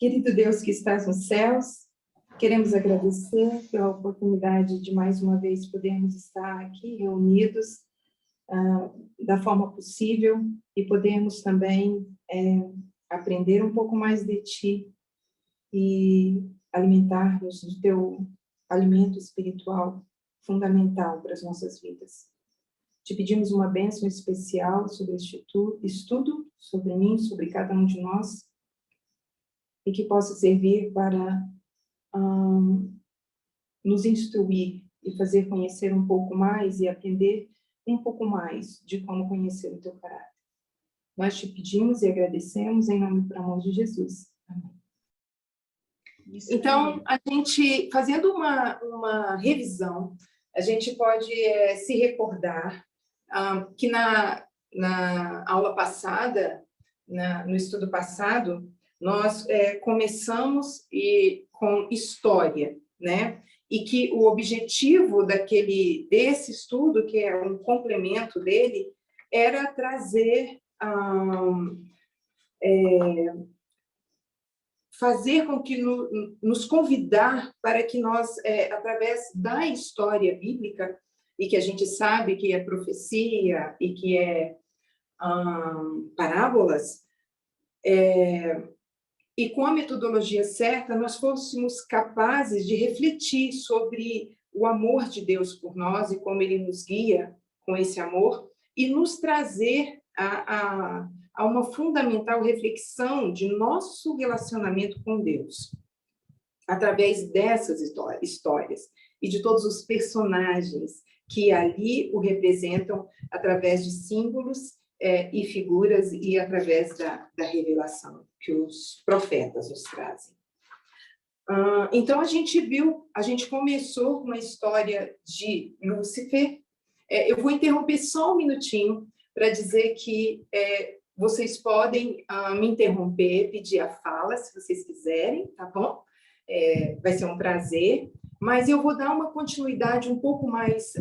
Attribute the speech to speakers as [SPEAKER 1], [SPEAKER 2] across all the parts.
[SPEAKER 1] Querido Deus que estás nos céus, queremos agradecer pela oportunidade de mais uma vez podermos estar aqui reunidos da forma possível e podermos também aprender um pouco mais de Ti e alimentar-nos do Teu alimento espiritual fundamental para as nossas vidas. Te pedimos uma bênção especial sobre este estudo, sobre mim, sobre cada um de nós, e que possa servir para nos instruir e fazer conhecer um pouco mais e aprender um pouco mais de como conhecer o Teu caráter. Nós te pedimos e agradecemos em nome do amor de Jesus. Amém. Então, a gente, fazendo uma revisão, a gente pode se recordar que na aula passada, no estudo passado, nós começamos com história, né? E que o objetivo desse estudo, que é um complemento dele, era trazer, fazer com que nos convidar para que nós, através da história bíblica, e que a gente sabe que é profecia e que é parábolas, e com a metodologia certa, nós fôssemos capazes de refletir sobre o amor de Deus por nós e como Ele nos guia com esse amor e nos trazer a uma fundamental reflexão de nosso relacionamento com Deus, através dessas histórias e de todos os personagens que ali o representam através de símbolos e figuras e através da revelação que os profetas nos trazem. Então, a gente começou com uma história de Lúcifer. Eu vou interromper só um minutinho para dizer que vocês podem me interromper, pedir a fala, se vocês quiserem, tá bom? Vai ser um prazer. Mas eu vou dar uma continuidade um pouco mais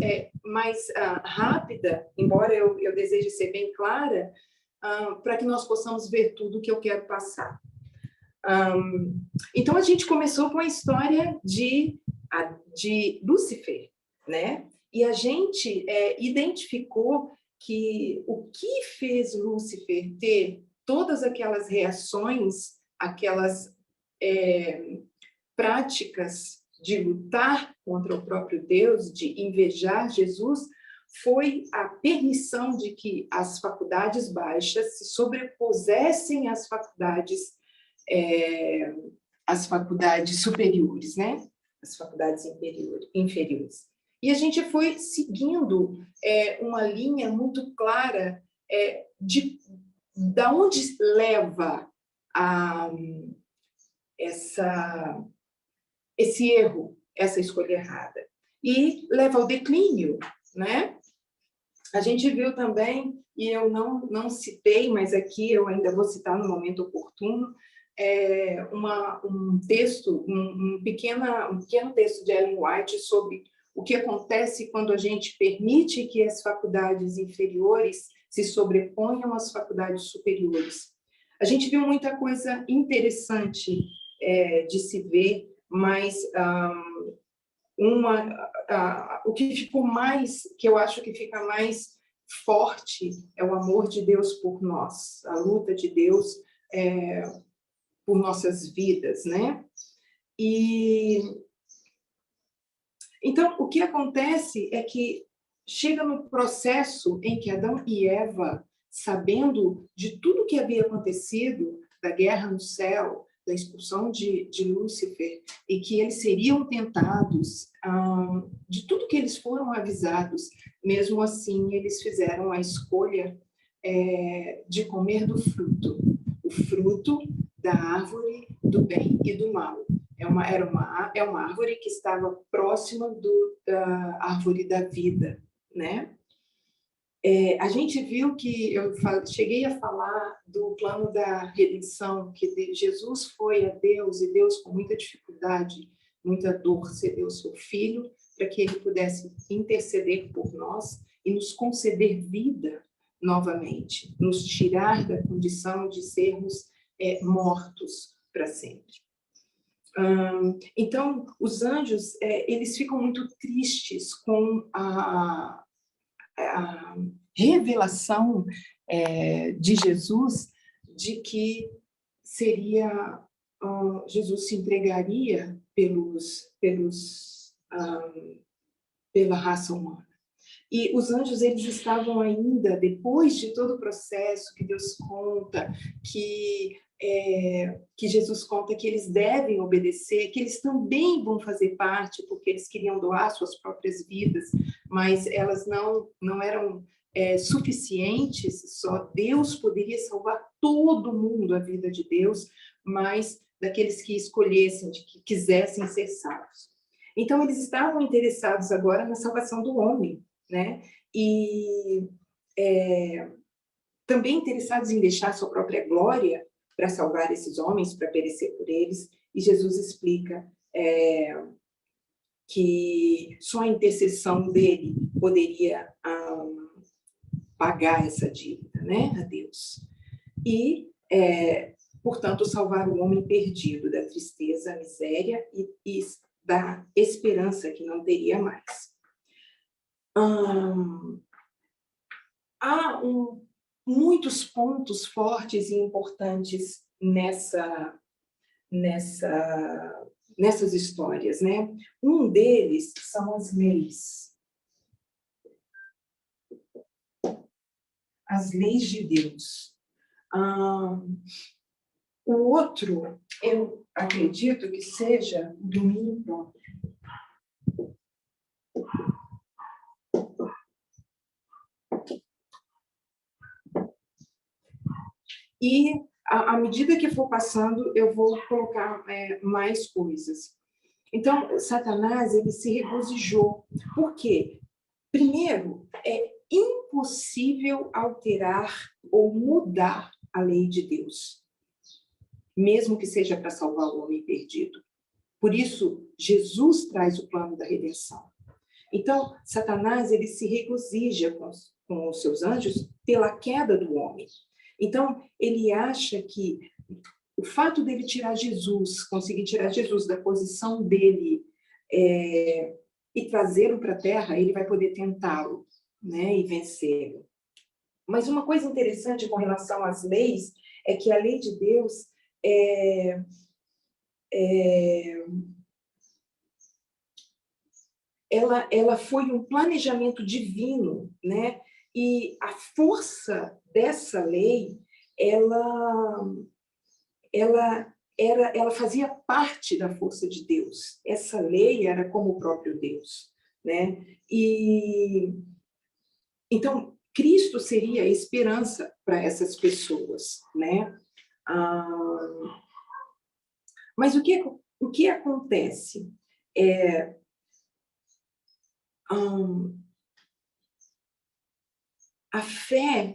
[SPEAKER 1] rápida, embora eu deseje ser bem clara, para que nós possamos ver tudo o que eu quero passar. Então, a gente começou com a história de Lúcifer, né? E a gente identificou que o que fez Lúcifer ter todas aquelas reações, aquelas práticas de lutar contra o próprio Deus, de invejar Jesus, foi a permissão de que as faculdades baixas se sobrepusessem às faculdades superiores, né? As faculdades inferiores. E a gente foi seguindo uma linha muito clara da onde leva esse erro, essa escolha errada, e leva ao declínio, né? A gente viu também, e eu não citei, mas aqui eu ainda vou citar no momento oportuno, um pequeno texto de Ellen White sobre o que acontece quando a gente permite que as faculdades inferiores se sobreponham às faculdades superiores. A gente viu muita coisa interessante de se ver, mas o que ficou mais, que eu acho que fica mais forte, é o amor de Deus por nós, a luta de Deus por nossas vidas, né? Então, o que acontece é que chega no processo em que Adão e Eva, sabendo de tudo que havia acontecido, da guerra no céu, da expulsão de Lúcifer, e que eles seriam tentados, de tudo que eles foram avisados, mesmo assim eles fizeram a escolha de comer do fruto, o fruto da árvore do bem e do mal. É uma árvore que estava próxima da árvore da vida, né? A gente viu que eu cheguei a falar do plano da redenção, que Jesus foi a Deus, e Deus, com muita dificuldade, muita dor, cedeu o seu Filho para que ele pudesse interceder por nós e nos conceder vida novamente, nos tirar da condição de sermos mortos para sempre. Então, os anjos, eles ficam muito tristes com a revelação de Jesus, de que Jesus se entregaria pela raça humana. E os anjos, eles estavam ainda, depois de todo o processo que Deus conta, que Jesus conta que eles devem obedecer, que eles também vão fazer parte, porque eles queriam doar suas próprias vidas, mas elas não eram suficientes, só Deus poderia salvar todo mundo, a vida de Deus, mas daqueles que escolhessem, que quisessem ser salvos. Então, eles estavam interessados agora na salvação do homem, né? E também interessados em deixar sua própria glória para salvar esses homens, para perecer por eles. E Jesus explica que só a intercessão dele poderia pagar essa dívida, né, a Deus. E, portanto, salvar o homem perdido da tristeza, miséria e da esperança que não teria mais. Há muitos pontos fortes e importantes nessas histórias, né? Um deles são as leis. As leis de Deus. O outro, eu acredito que seja o domínio próprio. E, à medida que for passando, eu vou colocar mais coisas. Então, Satanás, ele se regozijou. Por quê? Primeiro, é impossível alterar ou mudar a lei de Deus, mesmo que seja para salvar o homem perdido. Por isso, Jesus traz o plano da redenção. Então, Satanás, ele se regozija com os seus anjos pela queda do homem. Então, ele acha que o fato dele conseguir tirar Jesus da posição dele e trazê-lo para a Terra, ele vai poder tentá-lo, né, e vencê-lo. Mas uma coisa interessante com relação às leis é que a lei de Deus ela foi um planejamento divino, né? E a força dessa lei, ela fazia parte da força de Deus. Essa lei era como o próprio Deus, né? E então Cristo seria a esperança para essas pessoas, né? Mas o que acontece? A fé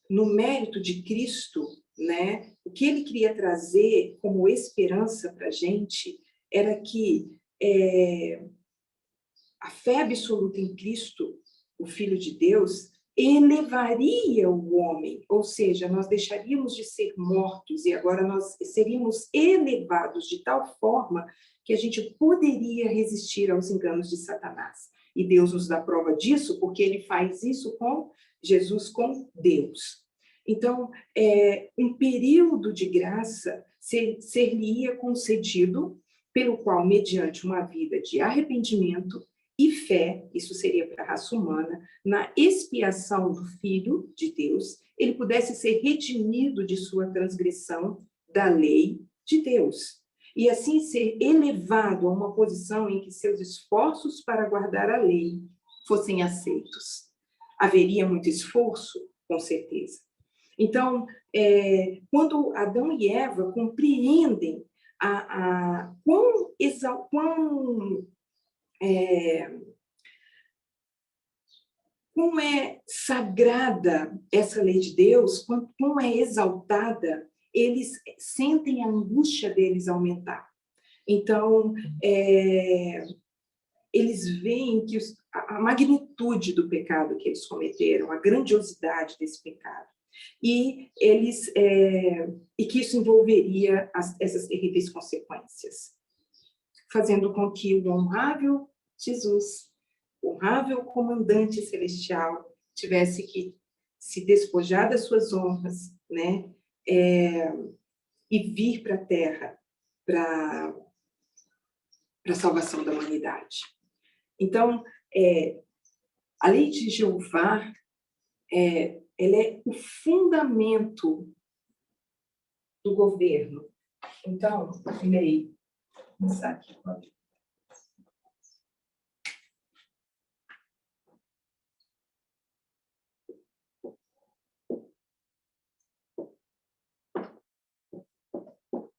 [SPEAKER 1] no mérito de Cristo, né? O que ele queria trazer como esperança para a gente era que a fé absoluta em Cristo, o Filho de Deus, elevaria o homem, ou seja, nós deixaríamos de ser mortos e agora nós seríamos elevados de tal forma que a gente poderia resistir aos enganos de Satanás. E Deus nos dá prova disso, porque ele faz isso com Jesus, com Deus. Então, um período de graça ser-lhe-ia concedido, pelo qual, mediante uma vida de arrependimento e fé, isso seria para a raça humana, na expiação do Filho de Deus, ele pudesse ser redimido de sua transgressão da lei de Deus, e assim ser elevado a uma posição em que seus esforços para guardar a lei fossem aceitos. Haveria muito esforço? Com certeza. Então, quando Adão e Eva compreendem quão é sagrada essa lei de Deus, quão é exaltada, eles sentem a angústia deles aumentar. Então, eles veem que a magnitude do pecado que eles cometeram, a grandiosidade desse pecado. E e que isso envolveria essas terríveis consequências, fazendo com que o honrável Jesus, o honrável comandante celestial, tivesse que se despojar das suas honras, né? E vir para a Terra para a salvação da humanidade. Então, a lei de Jeová, ela é o fundamento do governo. Então, lei, vou começar aqui.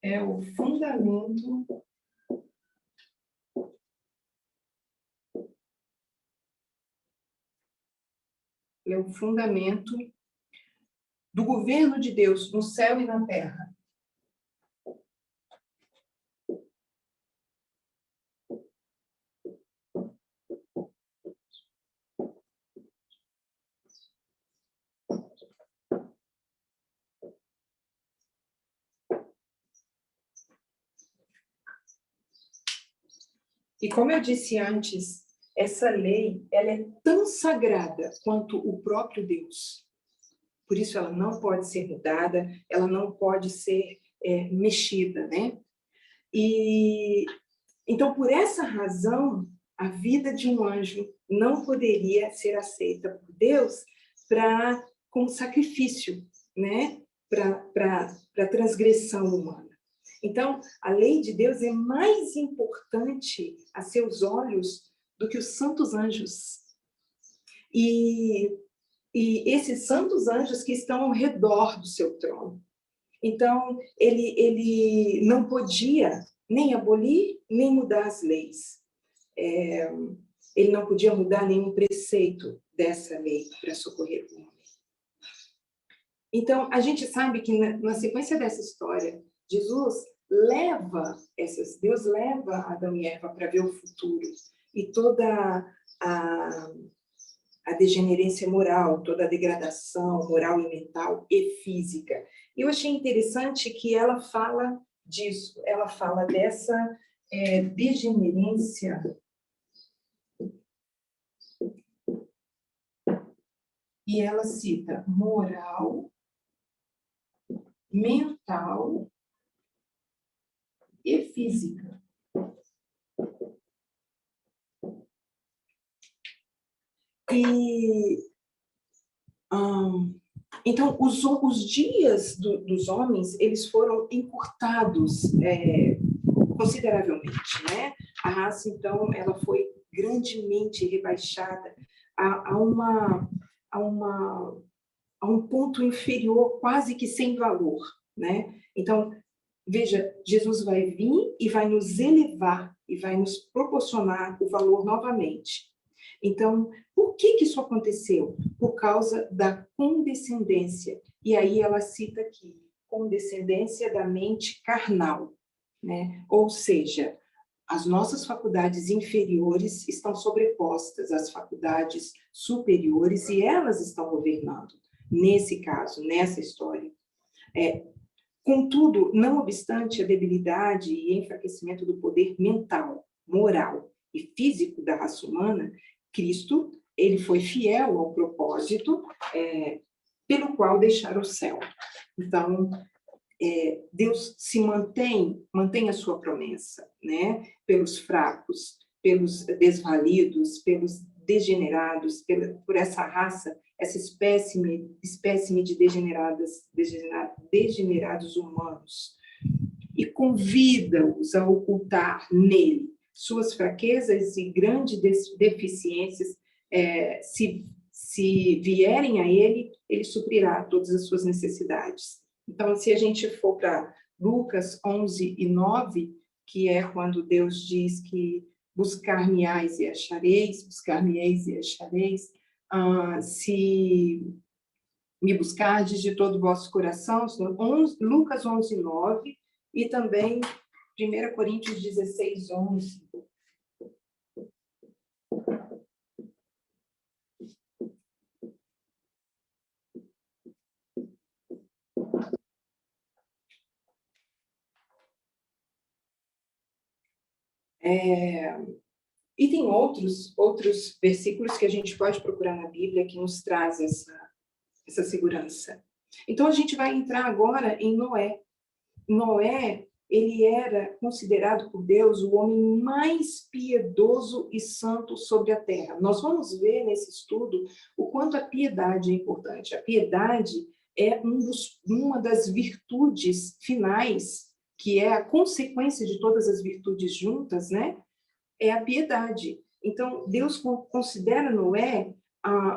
[SPEAKER 1] É o fundamento do governo de Deus no céu e na terra. E como eu disse antes, essa lei, ela é tão sagrada quanto o próprio Deus. Por isso ela não pode ser mudada, ela não pode ser mexida, né? E então, por essa razão, a vida de um anjo não poderia ser aceita por Deus como sacrifício, né? Para a transgressão humana. Então, a lei de Deus é mais importante a seus olhos do que os santos anjos. E esses santos anjos que estão ao redor do seu trono. Então, ele não podia nem abolir, nem mudar as leis. Ele não podia mudar nenhum preceito dessa lei para socorrer o homem. Então, a gente sabe que na sequência dessa história, Deus leva Adão e Eva para ver o futuro e toda a degenerência moral, toda a degradação moral e mental e física. Eu achei interessante que ela fala disso, ela fala dessa degenerência e ela cita moral, mental e física. Então, os dias dos homens, eles foram encurtados consideravelmente, né? A raça, então, ela foi grandemente rebaixada a um ponto inferior, quase que sem valor, né? Então, veja, Jesus vai vir e vai nos elevar e vai nos proporcionar o valor novamente. Então, por que isso aconteceu? Por causa da condescendência. E aí ela cita aqui, condescendência da mente carnal, né? Ou seja, as nossas faculdades inferiores estão sobrepostas às faculdades superiores e elas estão governando, nesse caso, nessa história. Contudo, não obstante a debilidade e enfraquecimento do poder mental, moral e físico da raça humana, Cristo, ele foi fiel ao propósito pelo qual deixar o céu. Então, Deus se mantém a sua promessa, né? Pelos fracos, pelos desvalidos, pelos degenerados, por essa raça, essa espécime de degenerados humanos, e convida-os a ocultar nele suas fraquezas e grandes deficiências. Se vierem a ele suprirá todas as suas necessidades. Então, se a gente for para Lucas 11:9, que é quando Deus diz que buscar-me-eis e achareis, se me buscardes de todo o vosso coração, Lucas 11:9, e também 1 Coríntios 16:11. E tem outros versículos que a gente pode procurar na Bíblia que nos traz essa segurança. Então, a gente vai entrar agora em Noé. Noé, ele era considerado por Deus o homem mais piedoso e santo sobre a terra. Nós vamos ver nesse estudo o quanto a piedade é importante. A piedade é uma das virtudes finais, que é a consequência de todas as virtudes juntas, né? É a piedade. Então, Deus considera Noé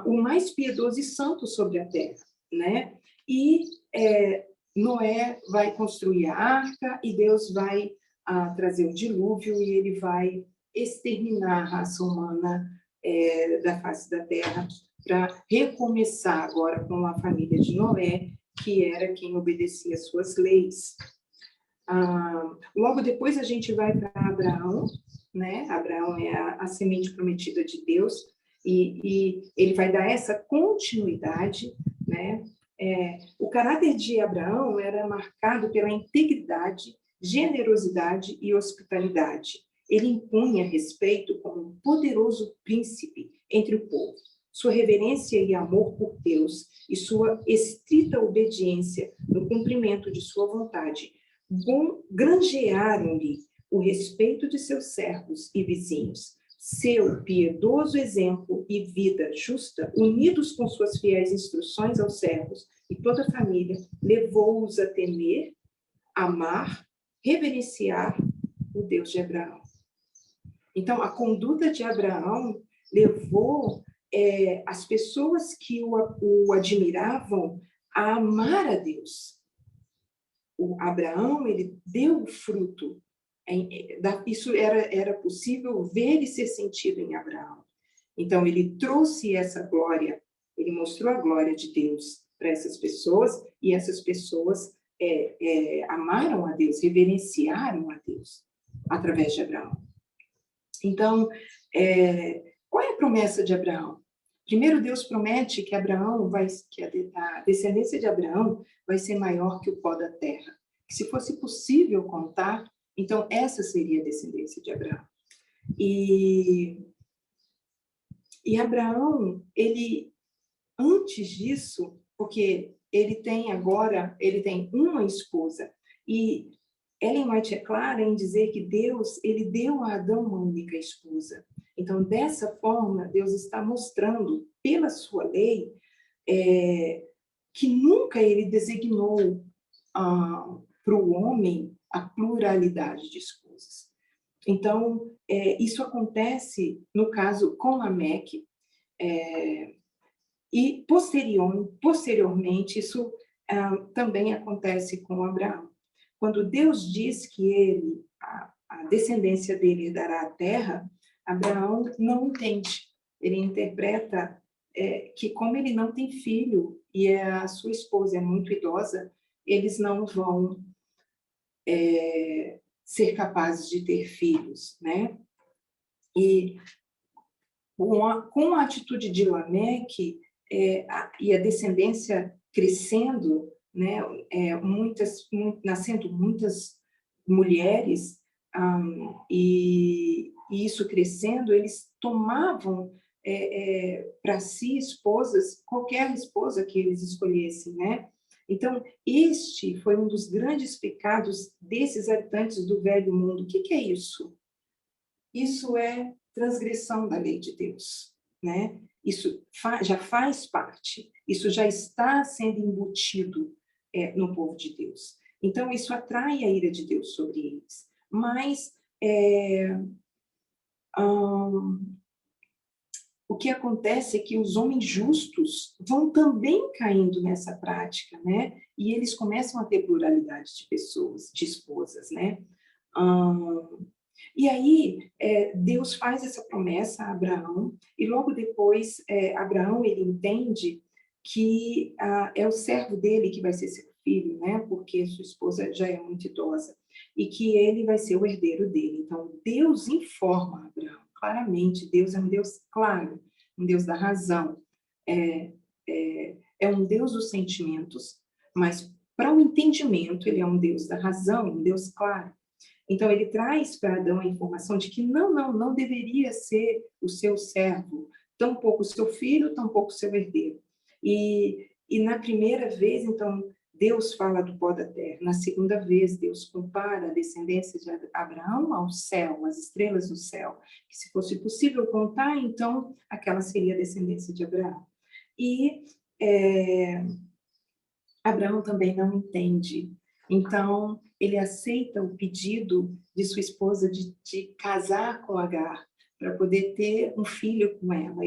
[SPEAKER 1] o mais piedoso e santo sobre a terra, né? E Noé vai construir a arca e Deus vai trazer o dilúvio e ele vai exterminar a raça humana da face da terra para recomeçar agora com a família de Noé, que era quem obedecia às suas leis. Logo depois a gente vai para Abraão, né? Abraão é a semente prometida de Deus e ele vai dar essa continuidade, né? O caráter de Abraão era marcado pela integridade, generosidade e hospitalidade. Ele impunha respeito como um poderoso príncipe entre o povo. Sua reverência e amor por Deus e sua estrita obediência no cumprimento de sua vontade granjearam-lhe o respeito de seus servos e vizinhos. Seu piedoso exemplo e vida justa, unidos com suas fiéis instruções aos servos e toda a família, levou-os a temer, amar, reverenciar o Deus de Abraão. Então, a conduta de Abraão levou as pessoas que o admiravam a amar a Deus. O Abraão, ele deu o fruto. Isso era possível ver e ser sentido em Abraão. Então, ele trouxe essa glória, ele mostrou a glória de Deus para essas pessoas, e essas pessoas amaram a Deus, reverenciaram a Deus através de Abraão. Então, qual é a promessa de Abraão? Primeiro, Deus promete que a descendência de Abraão vai ser maior que o pó da terra. Que se fosse possível contar, então essa seria a descendência de Abraão. E Abraão, ele, antes disso, porque ele tem uma esposa, e Ellen White é clara em dizer que Deus, ele deu a Adão uma única esposa. Então, dessa forma, Deus está mostrando, pela sua lei, que nunca ele designou para o homem a pluralidade de esposas. Então, isso acontece, no caso, com Lameque, e posteriormente, isso também acontece com Abraão. Quando Deus diz que a descendência dele dará a terra, Abraão não entende. Ele interpreta que, como ele não tem filho e a sua esposa é muito idosa, eles não vão ser capazes de ter filhos, né? E com a atitude de Lameque e a descendência crescendo, né? Nascendo muitas mulheres, e isso crescendo, eles tomavam para si esposas, qualquer esposa que eles escolhessem, né? Então, este foi um dos grandes pecados desses habitantes do velho mundo. O que é isso? Isso é transgressão da lei de Deus, né? Isso já faz parte, isso já está sendo embutido no povo de Deus. Então, isso atrai a ira de Deus sobre eles. Mas o que acontece é que os homens justos vão também caindo nessa prática, né? E eles começam a ter pluralidade de pessoas, de esposas, né? E aí, Deus faz essa promessa a Abraão, e logo depois, Abraão, ele entende que é o servo dele que vai ser seu filho, né? Porque sua esposa já é muito idosa, e que ele vai ser o herdeiro dele. Então, Deus informa Abraão, claramente, Deus é um Deus claro, um Deus da razão, é um Deus dos sentimentos, mas para o entendimento, ele é um Deus da razão, um Deus claro. Então, ele traz para Adão a informação de que não deveria ser o seu servo, tampouco o seu filho, tampouco o seu herdeiro. E na primeira vez, então, Deus fala do pó da terra. Na segunda vez, Deus compara a descendência de Abraão ao céu, às estrelas do céu. Que se fosse possível contar, então, aquela seria a descendência de Abraão. E Abraão também não entende. Então, ele aceita o pedido de sua esposa de casar com Agar, para poder ter um filho com ela.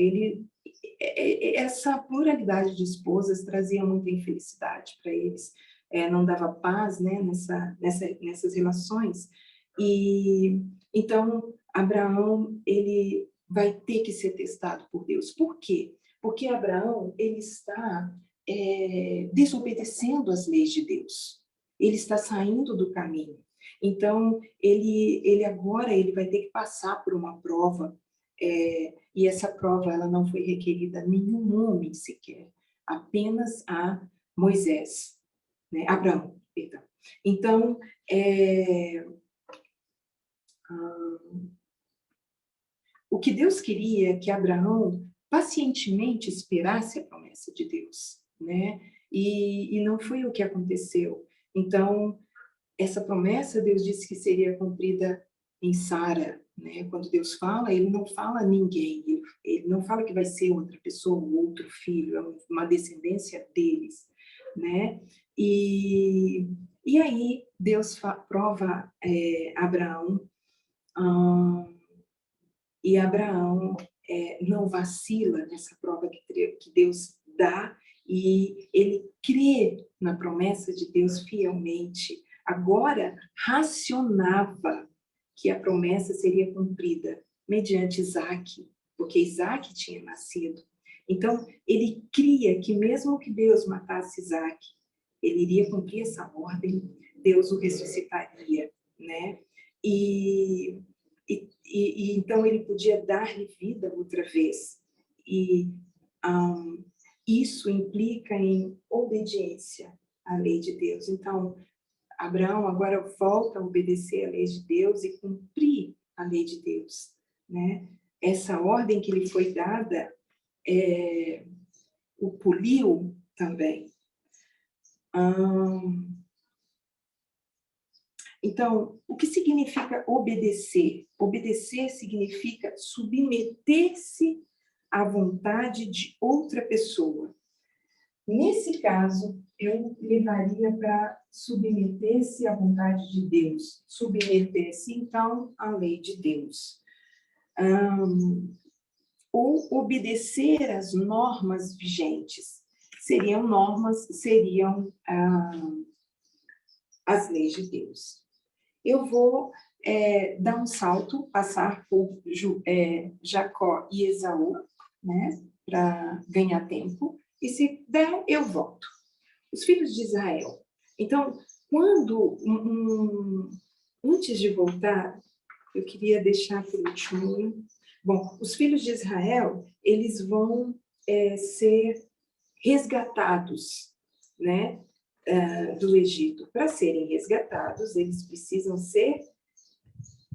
[SPEAKER 1] Essa pluralidade de esposas trazia muita infelicidade para eles. Não dava paz, né, nessas relações. E então, Abraão, ele vai ter que ser testado por Deus. Por quê? Porque Abraão, ele está desobedecendo às leis de Deus. Ele está saindo do caminho. Então, ele agora ele vai ter que passar por uma prova, e essa prova ela não foi requerida a nenhum homem sequer, apenas a Moisés, né? Abraão, perdão. Então, o que Deus queria é que Abraão pacientemente esperasse a promessa de Deus, né? E não foi o que aconteceu. Então, essa promessa, Deus disse que seria cumprida em Sara, né? Quando Deus fala, ele não fala a ninguém, ele não fala que vai ser outra pessoa, outro filho, é uma descendência deles, né? E aí Deus prova Abraão, e Abraão não vacila nessa prova que Deus dá, e ele crê na promessa de Deus fielmente. Agora, racionava que a promessa seria cumprida mediante Isaac, porque Isaac tinha nascido. Então, ele cria que mesmo que Deus matasse Isaac, ele iria cumprir essa ordem, Deus o ressuscitaria, né? E então ele podia dar-lhe vida outra vez. E isso implica em obediência à lei de Deus. Então, Abraão agora volta a obedecer à lei de Deus e cumprir a lei de Deus, né? Essa ordem que lhe foi dada o poliu também. Então, o que significa obedecer? Obedecer significa submeter-se à vontade de outra pessoa. Nesse caso, eu levaria para submeter-se à vontade de Deus. Submeter-se, então, à lei de Deus. Ou obedecer às normas vigentes. Seriam as leis de Deus. Eu vou dar um salto, passar por Jacó e Esaú, né, para ganhar tempo, e se der, eu volto. Os filhos de Israel. Então, antes de voltar, eu queria deixar por último. Bom, os filhos de Israel, eles vão ser resgatados, né, do Egito. Para serem resgatados, eles precisam ser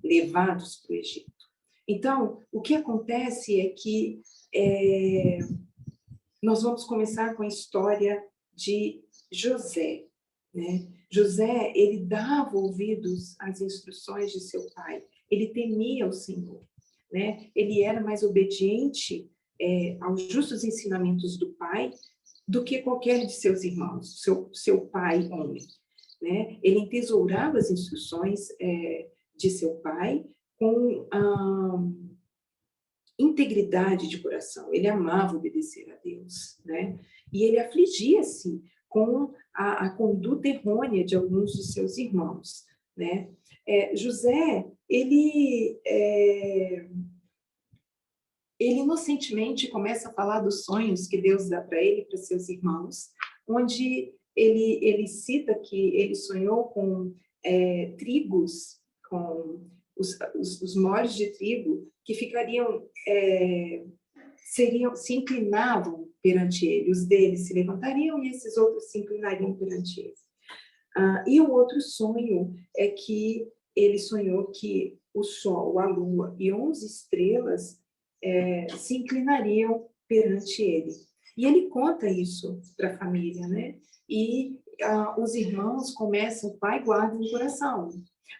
[SPEAKER 1] levados para o Egito. Então, o que acontece é que nós vamos começar com a história de José, né? José, ele dava ouvidos às instruções de seu pai, ele temia o Senhor, né? Ele era mais obediente aos justos ensinamentos do pai do que qualquer de seus irmãos, seu pai homem, né? Ele entesourava as instruções de seu pai com integridade de coração. Ele amava obedecer a Deus, né? E ele afligia-se com a conduta errônea de alguns dos seus irmãos, né? José, ele inocentemente começa a falar dos sonhos que Deus dá para ele e para seus irmãos, onde ele cita que ele sonhou com trigos, com os molhos de trigo que ficariam, se inclinavam perante ele, os deles se levantariam e esses outros se inclinariam perante ele. E o outro sonho é que ele sonhou que o sol, a lua e 11 estrelas se inclinariam perante ele. E ele conta isso para a família, né? E os irmãos começam, o pai guarda no coração,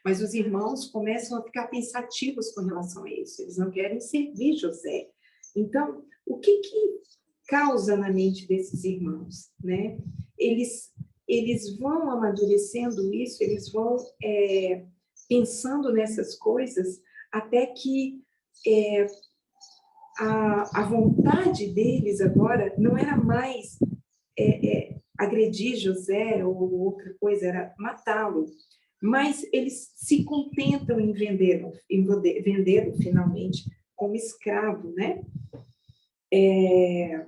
[SPEAKER 1] mas os irmãos começam a ficar pensativos com relação a isso. Eles não querem servir José. Então, o que causa na mente desses irmãos, né? Eles vão amadurecendo isso, eles vão pensando nessas coisas, até que a vontade deles agora não era mais agredir José ou outra coisa, era matá-lo. Mas eles se contentam em vendê-lo finalmente como escravo, né? E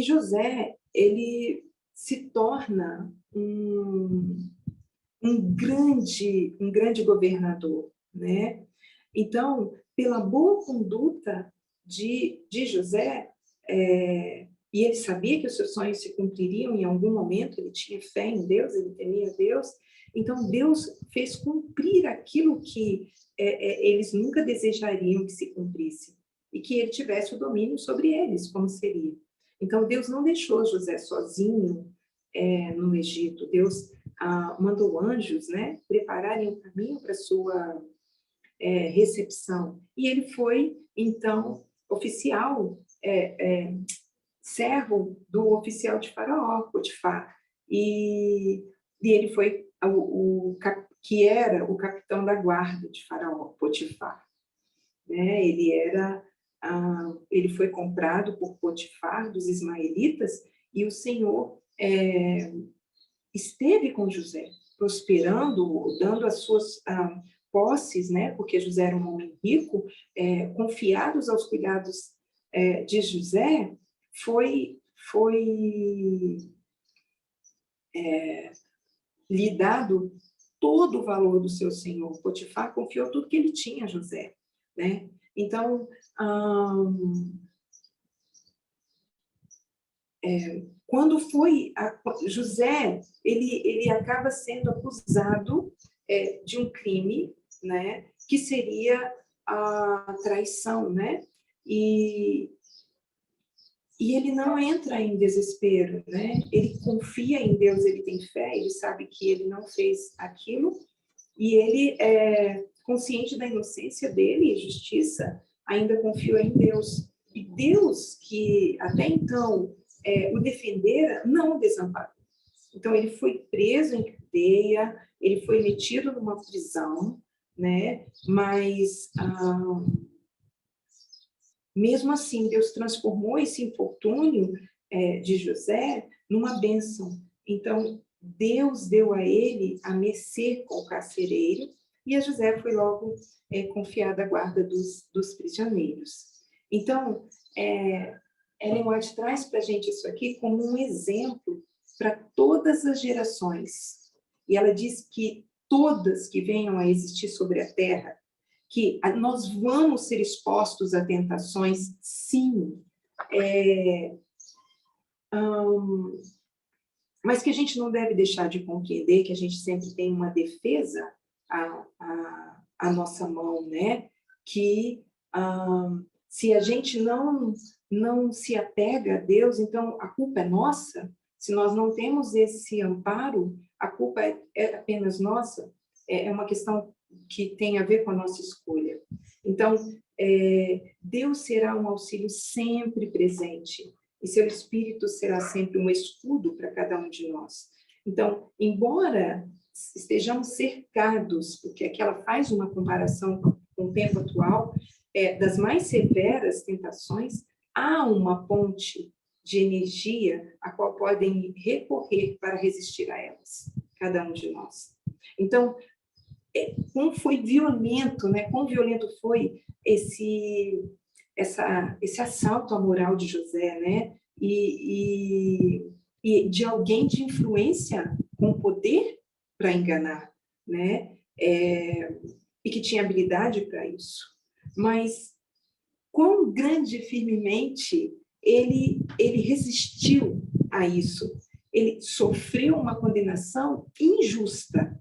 [SPEAKER 1] José, ele se torna um grande governador, né? Então, pela boa conduta de José, e ele sabia que os seus sonhos se cumpririam em algum momento, ele tinha fé em Deus, ele temia Deus, então Deus fez cumprir aquilo que eles nunca desejariam que se cumprisse, e que ele tivesse o domínio sobre eles, como seria. Então, Deus não deixou José sozinho no Egito. Deus mandou anjos, né, prepararem o caminho para sua recepção. E ele foi, então, oficial, servo do oficial de Faraó, Potifar. E ele foi que era o capitão da guarda de Faraó, Potifar. Né? Ele foi comprado por Potifar, dos ismaelitas, e o Senhor esteve com José, prosperando, dando as suas posses, né? Porque José era um homem rico, confiados aos cuidados de José, lhe dado todo o valor do seu senhor. Potifar confiou tudo que ele tinha a José, né? Então, quando foi José, ele acaba sendo acusado de um crime, né, que seria a traição, né? E ele não entra em desespero, né? Ele confia em Deus, ele tem fé, ele sabe que ele não fez aquilo, e ele, consciente da inocência dele e justiça, ainda confiou em Deus. E Deus, que até então o defendera, não o desamparou. Então, ele foi preso em cadeia, ele foi metido numa prisão, né? Mas, mesmo assim, Deus transformou esse infortúnio de José numa bênção. Então, Deus deu a ele a mercê com o carcereiro, e a José foi logo confiada à guarda dos prisioneiros. Então, Ellen White traz para a gente isso aqui como um exemplo para todas as gerações. E ela diz que todas que venham a existir sobre a Terra, que nós vamos ser expostos a tentações, sim, mas que a gente não deve deixar de compreender que a gente sempre tem uma defesa à nossa mão, né? Que se a gente não se apega a Deus, então a culpa é nossa. Se nós não temos esse amparo, a culpa é apenas nossa. É uma questão que tem a ver com a nossa escolha. Então, Deus será um auxílio sempre presente, e seu Espírito será sempre um escudo para cada um de nós. Então, embora estejamos cercados, porque aqui ela faz uma comparação com o tempo atual, das mais severas tentações, há uma ponte de energia a qual podem recorrer para resistir a elas, cada um de nós. Então, como foi violento, né? Quão violento foi esse assalto à moral de José, né? E de alguém de influência com poder para enganar, né? E que tinha habilidade para isso. Mas quão grande e firmemente ele resistiu a isso. Ele sofreu uma condenação injusta,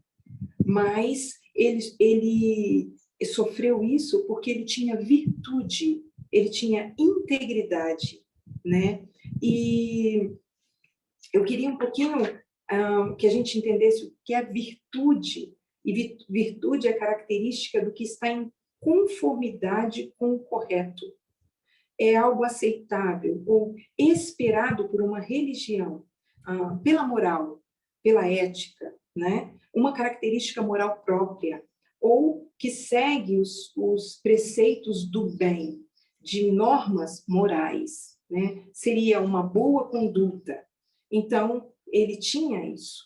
[SPEAKER 1] mas ele sofreu isso porque ele tinha virtude, ele tinha integridade, né? E eu queria um pouquinho que a gente entendesse o que é virtude. E virtude é característica do que está em conformidade com o correto. É algo aceitável ou esperado por uma religião, pela moral, pela ética, né? Uma característica moral própria, ou que segue os preceitos do bem, de normas morais, né? Seria uma boa conduta. Então, ele tinha isso.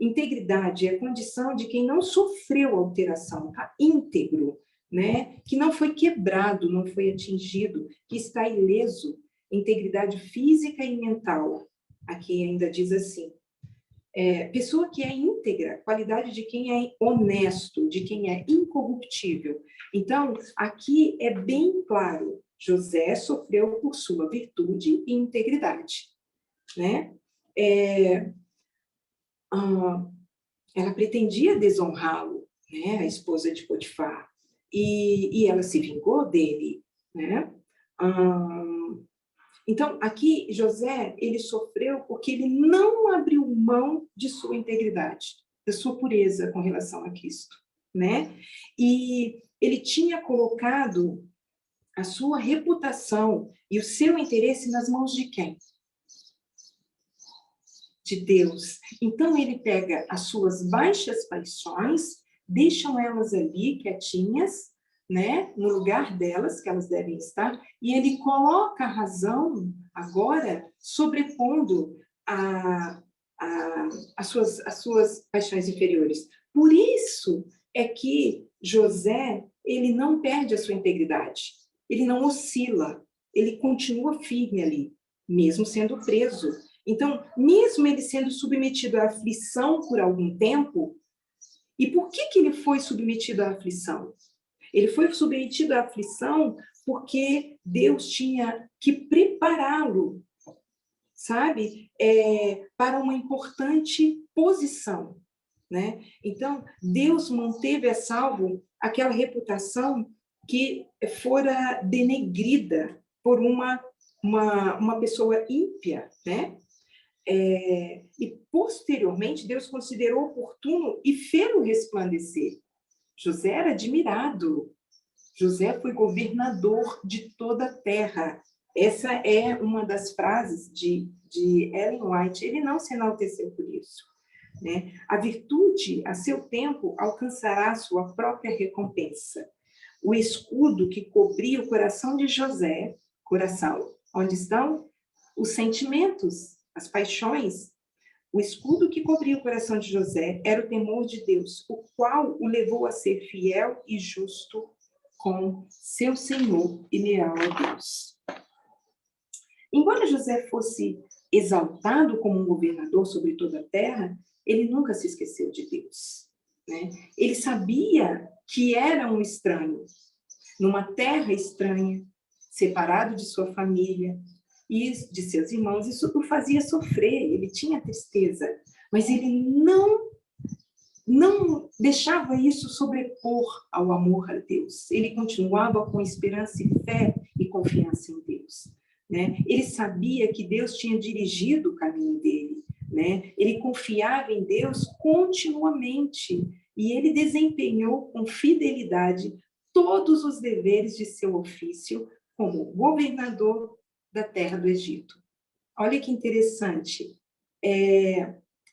[SPEAKER 1] Integridade é a condição de quem não sofreu alteração, está íntegro, né? Que não foi quebrado, não foi atingido, que está ileso. Integridade física e mental. Aqui ainda diz assim, pessoa que é íntegra, qualidade de quem é honesto, de quem é incorruptível. Então, aqui é bem claro, José sofreu por sua virtude e integridade, né? Ela pretendia desonrá-lo, né, a esposa de Potifar, e ela se vingou dele, né? Então, aqui, José, ele sofreu porque ele não abriu mão de sua integridade, da sua pureza com relação a Cristo, né? E ele tinha colocado a sua reputação e o seu interesse nas mãos de quem? De Deus. Então, ele pega as suas baixas paixões, deixam elas ali quietinhas, né, no lugar delas, que elas devem estar, e ele coloca a razão, agora, sobrepondo as suas paixões inferiores. Por isso é que José, ele não perde a sua integridade, ele não oscila, ele continua firme ali, mesmo sendo preso. Então, mesmo ele sendo submetido à aflição por algum tempo, e por que ele foi submetido à aflição? Ele foi submetido à aflição porque Deus tinha que prepará-lo, sabe? Para uma importante posição, né? Então, Deus manteve a salvo aquela reputação que fora denegrida por uma pessoa ímpia, né? E, posteriormente, Deus considerou oportuno e fê-lo resplandecer. José era admirado. José foi governador de toda a terra. Essa é uma das frases de Ellen White. Ele não se enalteceu por isso, né? A virtude, a seu tempo, alcançará a sua própria recompensa. O escudo que cobria o coração de José, coração, onde estão os sentimentos, as paixões. O escudo que cobria o coração de José era o temor de Deus, o qual o levou a ser fiel e justo com seu Senhor e leal a Deus. Embora José fosse exaltado como um governador sobre toda a terra, ele nunca se esqueceu de Deus, né? Ele sabia que era um estranho, numa terra estranha, separado de sua família e de seus irmãos. Isso o fazia sofrer, ele tinha tristeza, mas ele não deixava isso sobrepor ao amor a Deus. Ele continuava com esperança e fé e confiança em Deus, né? Ele sabia que Deus tinha dirigido o caminho dele, né? Ele confiava em Deus continuamente e ele desempenhou com fidelidade todos os deveres de seu ofício como governador da terra do Egito. Olha que interessante.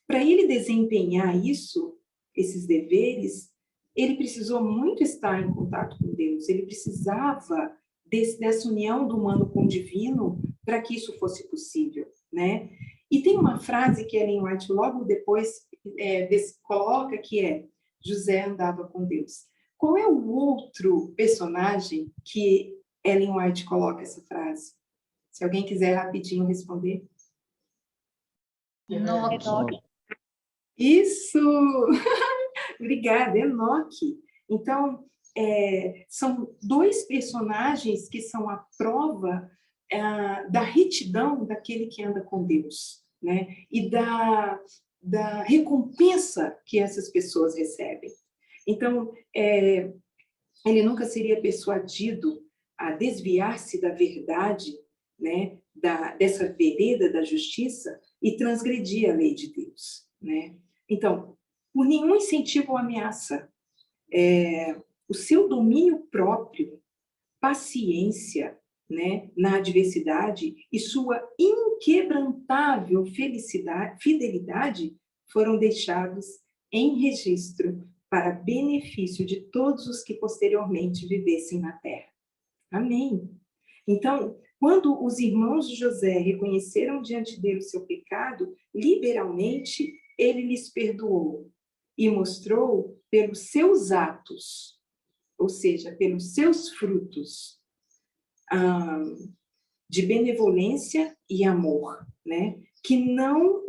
[SPEAKER 1] Para ele desempenhar isso, esses deveres, ele precisou muito estar em contato com Deus, ele precisava dessa união do humano com o divino para que isso fosse possível, né? E tem uma frase que Ellen White logo depois coloca que é: José andava com Deus. Qual é o outro personagem que Ellen White coloca essa frase? Se alguém quiser rapidinho responder.
[SPEAKER 2] Enoque.
[SPEAKER 1] Isso! Obrigada, Enoque. Então, são dois personagens que são a prova da retidão daquele que anda com Deus, né? E da recompensa que essas pessoas recebem. Então, ele nunca seria persuadido a desviar-se da verdade, né, dessa vereda da justiça e transgredir a lei de Deus, né? Então, por nenhum incentivo ou ameaça, o seu domínio próprio, paciência, né, na adversidade e sua inquebrantável fidelidade foram deixados em registro para benefício de todos os que posteriormente vivessem na terra. Amém. Então, quando os irmãos de José reconheceram diante dele o seu pecado, liberalmente ele lhes perdoou e mostrou pelos seus atos, ou seja, pelos seus frutos, de benevolência e amor, né? Que não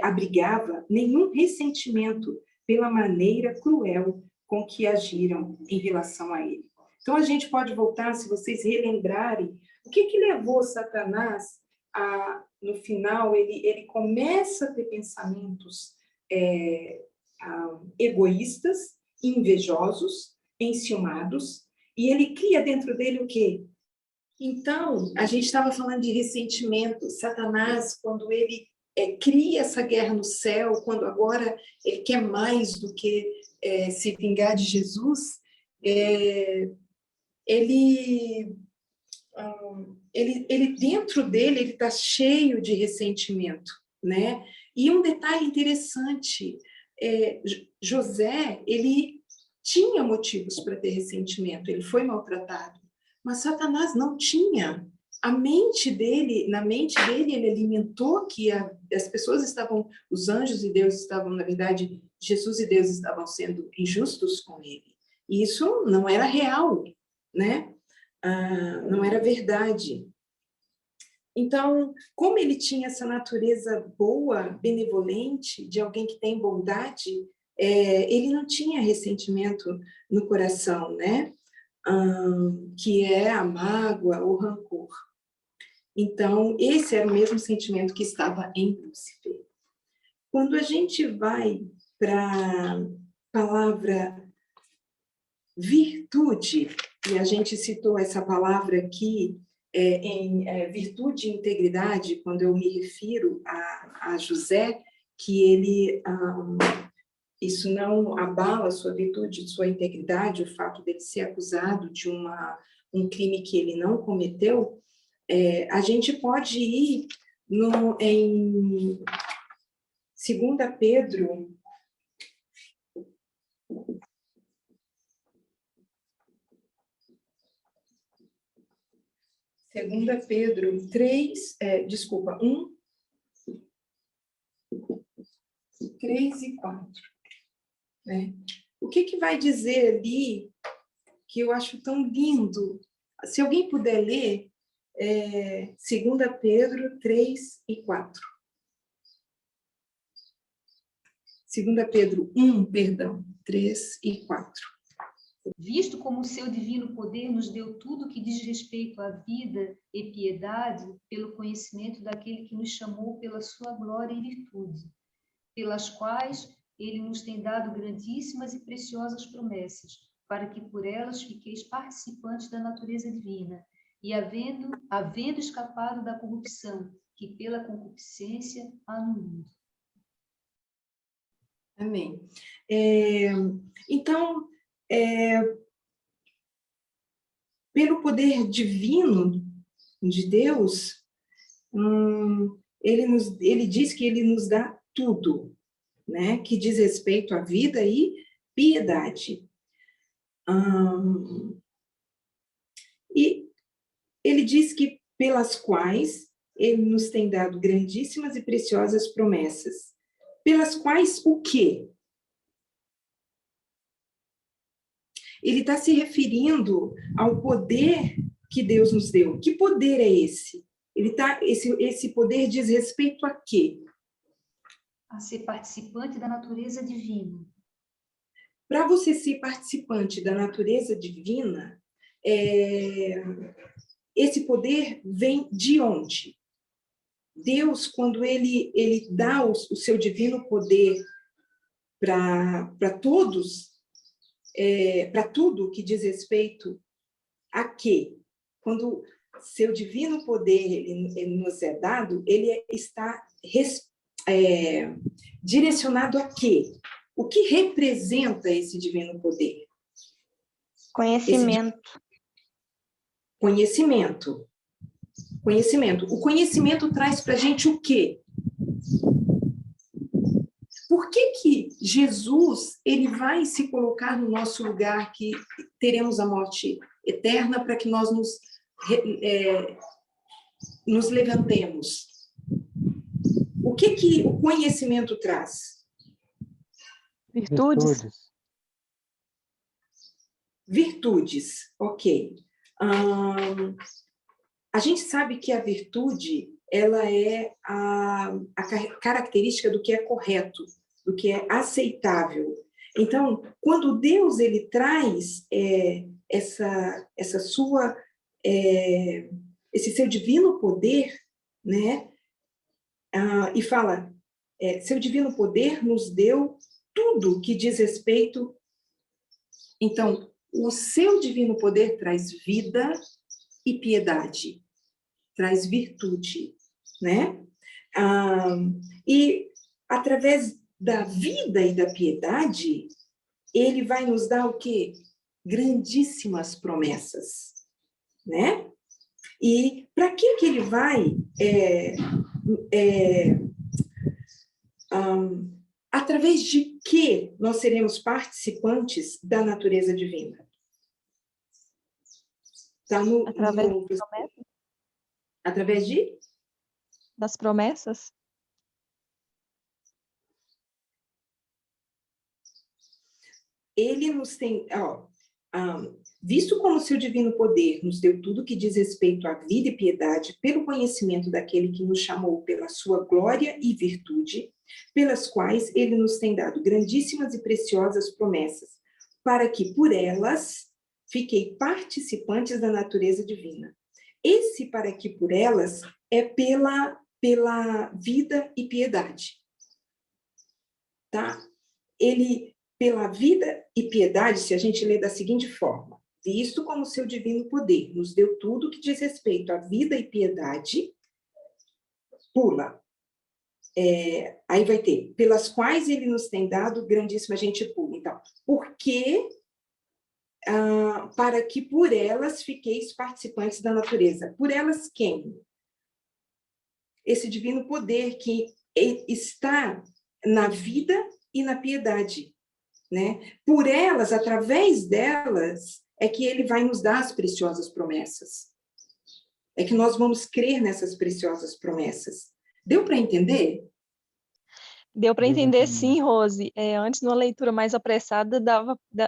[SPEAKER 1] abrigava nenhum ressentimento pela maneira cruel com que agiram em relação a ele. Então, a gente pode voltar, se vocês relembrarem, o que levou Satanás a, no final, ele começa a ter pensamentos egoístas, invejosos, enciumados, e ele cria dentro dele o quê? Então, a gente estava falando de ressentimento. Satanás, quando ele cria essa guerra no céu, quando agora ele quer mais do que se vingar de Jesus, ele dentro dele, ele está cheio de ressentimento, né? E um detalhe interessante, José, ele tinha motivos para ter ressentimento, ele foi maltratado, mas Satanás não tinha. Na mente dele, ele alimentou que as pessoas estavam, os anjos e Deus estavam, na verdade, Jesus e Deus estavam sendo injustos com ele. E isso não era real, né? Não era verdade. Então, como ele tinha essa natureza boa, benevolente, de alguém que tem bondade, ele não tinha ressentimento no coração, né? Que é a mágoa, o rancor. Então, esse era o mesmo sentimento que estava em Lúcifer. Quando a gente vai para a palavra virtude, e a gente citou essa palavra aqui, em virtude e integridade, quando eu me refiro a José, que ele, isso não abala sua virtude, sua integridade, o fato dele ser acusado de um crime que ele não cometeu, a gente pode ir em 2 Pedro, 2 Pedro 3, 1, 3 e 4. Né? O que vai dizer ali, que eu acho tão lindo? Se alguém puder ler, 2 Pedro 3 e 4. 2 Pedro 1, perdão, 3 e 4.
[SPEAKER 2] Visto como o seu divino poder nos deu tudo que diz respeito à vida e piedade, pelo conhecimento daquele que nos chamou pela sua glória e virtude, pelas quais ele nos tem dado grandíssimas e preciosas promessas, para que por elas fiqueis participantes da natureza divina, e havendo escapado da corrupção, que pela concupiscência há no mundo.
[SPEAKER 1] Amém. Então, pelo poder divino de Deus, ele diz que ele nos dá tudo, né, que diz respeito à vida e piedade. E ele diz que pelas quais ele nos tem dado grandíssimas e preciosas promessas. Pelas quais o quê? Ele está se referindo ao poder que Deus nos deu. Que poder é esse? Esse poder diz respeito a quê?
[SPEAKER 2] A ser participante da natureza divina.
[SPEAKER 1] Para você ser participante da natureza divina, esse poder vem de onde? Deus, quando ele dá o seu divino poder para todos, para tudo que diz respeito a quê? Quando seu divino poder ele nos é dado, ele está direcionado a quê? O que representa esse divino poder?
[SPEAKER 3] Conhecimento.
[SPEAKER 1] Conhecimento. Conhecimento. O conhecimento traz para a gente o quê? Por que Jesus ele vai se colocar no nosso lugar que teremos a morte eterna para que nós nos levantemos? O que o conhecimento traz?
[SPEAKER 3] Virtudes.
[SPEAKER 1] Virtudes, ok. A gente sabe que a virtude ela é a característica do que é correto, do que é aceitável. Então, quando Deus ele traz esse seu divino poder, né, e fala, seu divino poder nos deu tudo que diz respeito. Então, o seu divino poder traz vida e piedade, traz virtude, né? E através da vida e da piedade, ele vai nos dar o quê? Grandíssimas promessas, né? E para que ele vai através de que nós seremos participantes da natureza divina? Está através de?
[SPEAKER 3] Das promessas?
[SPEAKER 1] Ele nos tem, visto como seu divino poder nos deu tudo que diz respeito à vida e piedade, pelo conhecimento daquele que nos chamou pela sua glória e virtude, pelas quais ele nos tem dado grandíssimas e preciosas promessas, para que por elas fiquei participantes da natureza divina. Esse para que por elas é pela vida e piedade. Tá? Ele, pela vida e piedade, se a gente lê da seguinte forma, visto como seu divino poder nos deu tudo que diz respeito à vida e piedade, pula. Aí vai ter, pelas quais ele nos tem dado grandíssima, a gente pula. Então, porque para que por elas fiqueis participantes da natureza. Por elas quem? Esse divino poder que está na vida e na piedade, né? Por elas, através delas, é que ele vai nos dar as preciosas promessas. É que nós vamos crer nessas preciosas promessas. Deu para entender?
[SPEAKER 3] Deu para entender, sim, Rose. Antes, numa leitura mais apressada,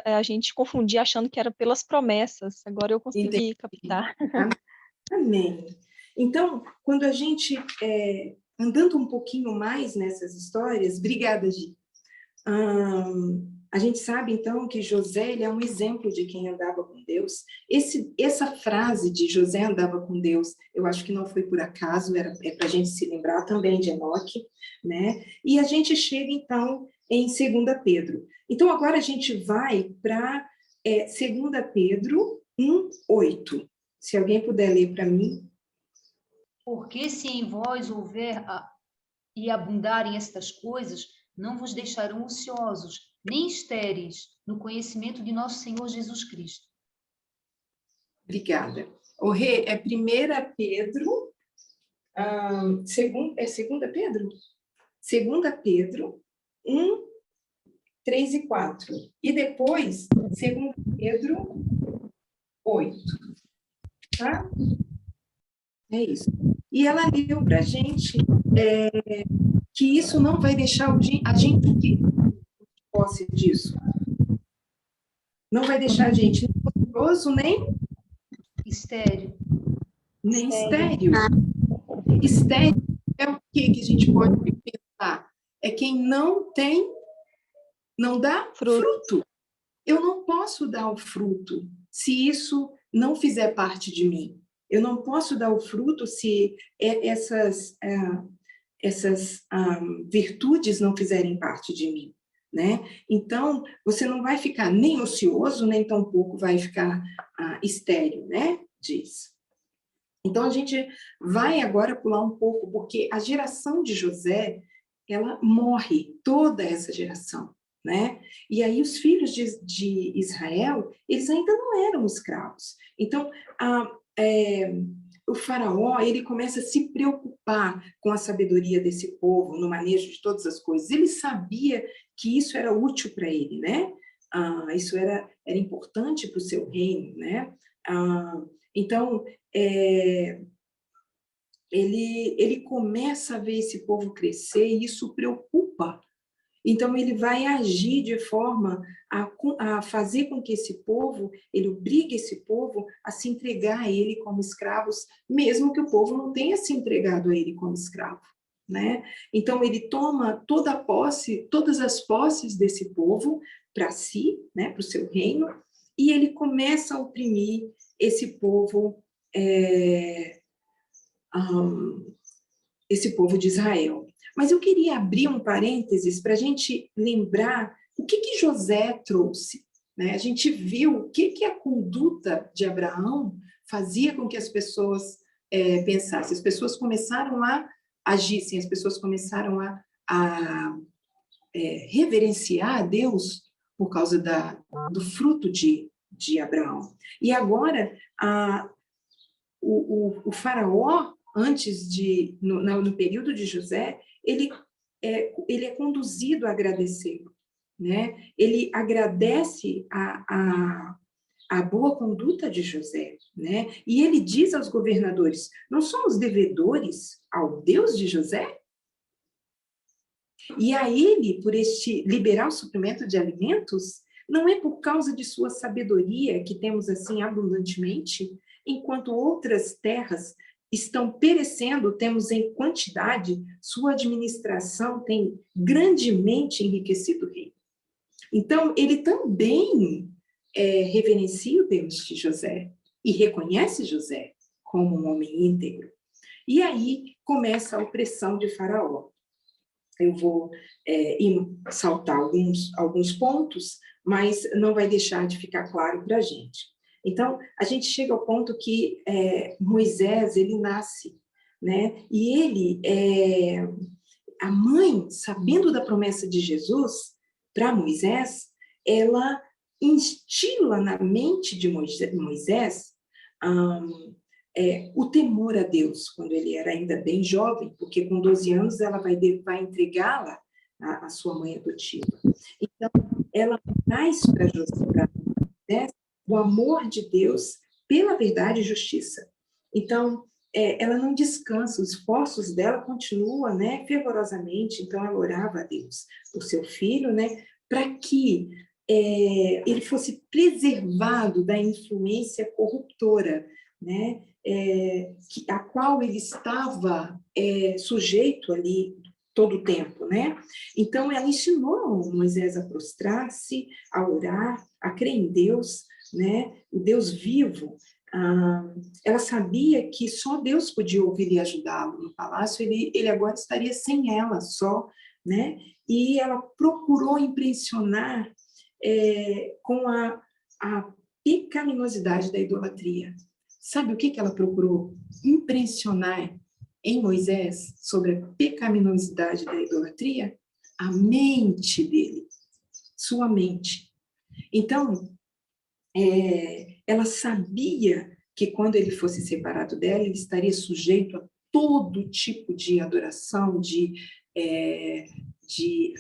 [SPEAKER 3] a gente confundia achando que era pelas promessas. Agora eu consegui captar.
[SPEAKER 1] Amém. Então, quando a gente, andando um pouquinho mais nessas histórias, obrigada, Gi. A gente sabe, então, que José ele é um exemplo de quem andava com Deus. Essa frase de José andava com Deus, eu acho que não foi por acaso, é para a gente se lembrar também de Enoque, né? E a gente chega, então, em 2 Pedro. Então, agora a gente vai para 2 Pedro 1:8. Se alguém puder ler para mim.
[SPEAKER 2] Porque se em vós houver e abundarem estas coisas, não vos deixarão ociosos, nem estéreis no conhecimento de nosso Senhor Jesus Cristo.
[SPEAKER 1] Obrigada. O Rê, é 1 Pedro, é 2 Pedro? 2 Pedro 1, 3 e 4. E depois, 2 Pedro 8. Tá? É isso. E ela leu para a gente que isso não vai deixar a gente posse disso. Não vai deixar a gente nem ocioso, nem
[SPEAKER 2] Estéril.
[SPEAKER 1] Nem estéril. Estéril é o que a gente pode pensar? É quem não dá fruto. Eu não posso dar o fruto se isso não fizer parte de mim. Eu não posso dar o fruto se essas virtudes não fizerem parte de mim, né? Então, você não vai ficar nem ocioso, nem tampouco vai ficar estéril, né? Diz. Então, a gente vai agora pular um pouco, porque a geração de José, ela morre, toda essa geração, né? E aí os filhos de Israel, eles ainda não eram escravos. Então, o faraó, ele começa a se preocupar com a sabedoria desse povo, no manejo de todas as coisas. Ele sabia que isso era útil para ele, né? Isso era importante para o seu reino, né? Então, ele começa a ver esse povo crescer e isso preocupa. Então, ele vai agir de forma a fazer com que esse povo, ele obrigue esse povo a se entregar a ele como escravos, mesmo que o povo não tenha se entregado a ele como escravo, né? Então, ele toma todas as posses desse povo para si, né, para o seu reino, e ele começa a oprimir esse povo de Israel. Mas eu queria abrir um parênteses para a gente lembrar o que José trouxe, né? A gente viu o que a conduta de Abraão fazia com que as pessoas pensassem. As pessoas começaram a agir, sim, as pessoas começaram a reverenciar a Deus por causa do fruto de Abraão. E agora, o faraó, antes no período de José, ele é conduzido a agradecê-lo, né? Ele agradece a boa conduta de José, né? E ele diz aos governadores: não somos devedores ao Deus de José? E a ele, por este liberal suprimento de alimentos, não é por causa de sua sabedoria que temos assim abundantemente, enquanto outras terras estão perecendo, temos em quantidade, sua administração tem grandemente enriquecido o reino. Então, ele também reverencia o Deus de José e reconhece José como um homem íntegro. E aí começa a opressão de Faraó. Eu vou saltar alguns pontos, mas não vai deixar de ficar claro para a gente. Então, a gente chega ao ponto que Moisés, ele nasce, né? E a mãe, sabendo da promessa de Jesus para Moisés, ela instila na mente de Moisés o temor a Deus, quando ele era ainda bem jovem, porque com 12 anos ela vai entregá-la à sua mãe adotiva. Então, ela traz para José o amor de Deus pela verdade e justiça. Então, ela não descansa, os esforços dela continuam, né, fervorosamente. Então, ela orava a Deus por seu filho, né, para que ele fosse preservado da influência corruptora, né, a qual ele estava sujeito ali todo o tempo, né? Então, ela ensinou Moisés a prostrar-se, a orar, a crer em Deus, né? O Deus vivo. Ela sabia que só Deus podia ouvir e ajudá-lo no palácio, ele agora estaria sem ela só, né? E ela procurou impressionar com a pecaminosidade da idolatria. Sabe o que ela procurou impressionar em Moisés sobre a pecaminosidade da idolatria? A mente dele, sua mente. Então, ela sabia que quando ele fosse separado dela, ele estaria sujeito a todo tipo de adoração, de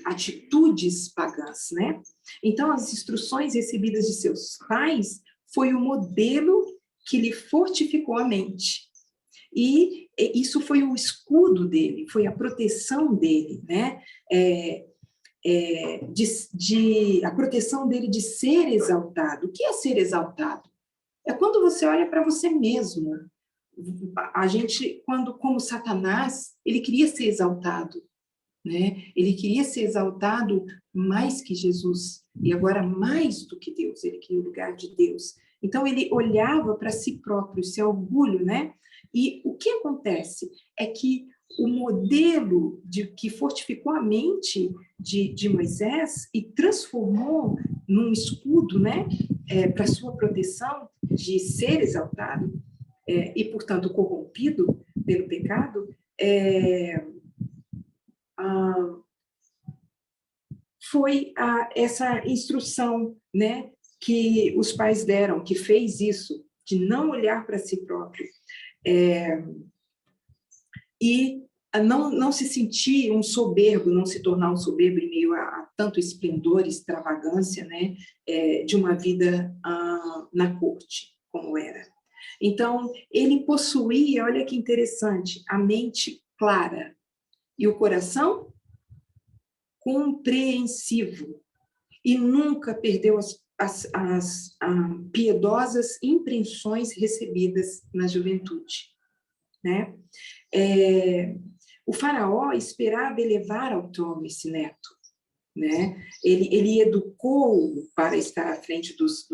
[SPEAKER 1] atitudes pagãs, né? Então, as instruções recebidas de seus pais foi o modelo que lhe fortificou a mente. E isso foi o escudo dele, foi a proteção dele, né? A proteção dele de ser exaltado. O que é ser exaltado? É quando você olha para você mesmo. A gente, como Satanás, ele queria ser exaltado, né? Ele queria ser exaltado mais que Jesus, e agora mais do que Deus, ele queria o lugar de Deus. Então, ele olhava para si próprio, seu orgulho, né? E o que acontece é que o modelo que fortificou a mente de Moisés e transformou num escudo, né, para sua proteção de ser exaltado e, portanto, corrompido pelo pecado, foi essa instrução, né, que os pais deram, que fez isso, de não olhar para si próprio. E não se sentir um soberbo, não se tornar um soberbo em meio a tanto esplendor, extravagância, né, de uma vida na corte, como era. Então, ele possuía, olha que interessante, a mente clara e o coração compreensivo, e nunca perdeu as piedosas impressões recebidas na juventude, né? O faraó esperava elevar ao trono esse neto, né? Ele educou-o para estar à frente dos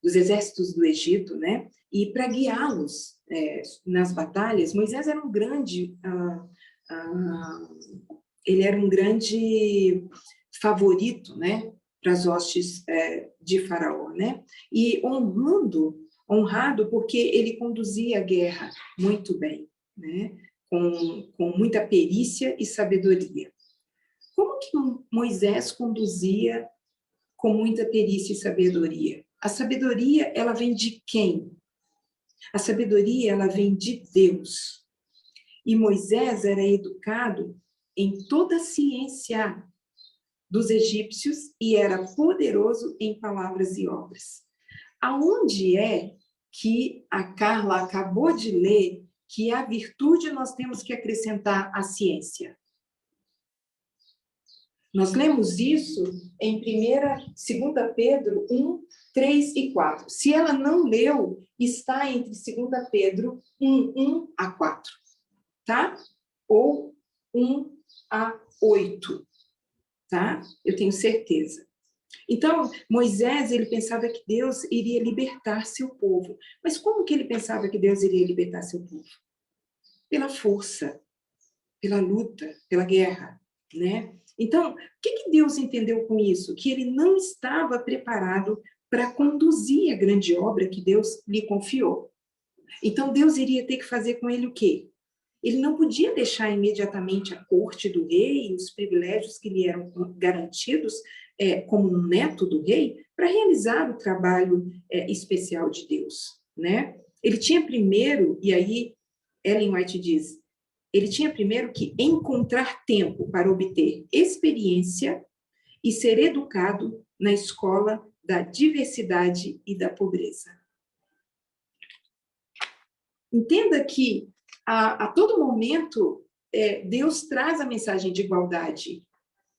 [SPEAKER 1] exércitos do Egito, né? E para guiá-los nas batalhas. Moisés era um grande favorito, né, para as hostes de Faraó, né? E honrado porque ele conduzia a guerra muito bem, né? Com muita perícia e sabedoria. Como que Moisés conduzia com muita perícia e sabedoria? A sabedoria, ela vem de quem? A sabedoria, ela vem de Deus. E Moisés era educado em toda a ciência dos egípcios e era poderoso em palavras e obras. Aonde é que a Carla acabou de ler que a virtude nós temos que acrescentar à ciência? Nós lemos isso em 2 Pedro 1, 3 e 4. Se ela não leu, está entre 2 Pedro 1, 1 a 4, tá? Ou 1 a 8, tá? Eu tenho certeza. Então, Moisés, ele pensava que Deus iria libertar seu povo. Mas como que ele pensava que Deus iria libertar seu povo? Pela força, pela luta, pela guerra, né? Então, o que Deus entendeu com isso? Que ele não estava preparado para conduzir a grande obra que Deus lhe confiou. Então, Deus iria ter que fazer com ele o quê? Ele não podia deixar imediatamente a corte do rei e os privilégios que lhe eram garantidos como um neto do rei para realizar o trabalho especial de Deus, né? Ele tinha primeiro, e aí Ellen White diz, ele tinha primeiro que encontrar tempo para obter experiência e ser educado na escola da diversidade e da pobreza. Entenda que a todo momento Deus traz a mensagem de igualdade.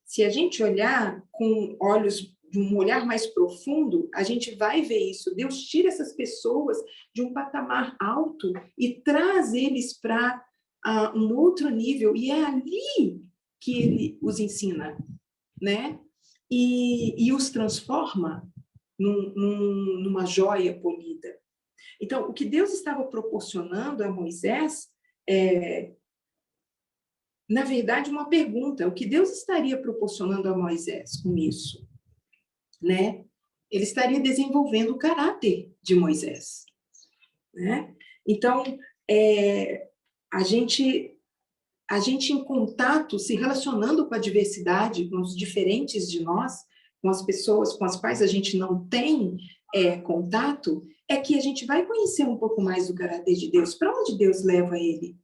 [SPEAKER 1] Se a gente olhar com olhos de um olhar mais profundo, a gente vai ver isso. Deus tira essas pessoas de um patamar alto e traz eles para um outro nível, e é ali que ele os ensina, né? E os transforma numa joia polida. Então, o que Deus estava proporcionando a Moisés na verdade, uma pergunta: o que Deus estaria proporcionando a Moisés com isso? Né? Ele estaria desenvolvendo o caráter de Moisés, né? Então, a gente em contato, se relacionando com a diversidade, com os diferentes de nós, com as pessoas com as quais a gente não tem contato, é que a gente vai conhecer um pouco mais do caráter de Deus. Para onde Deus leva ele?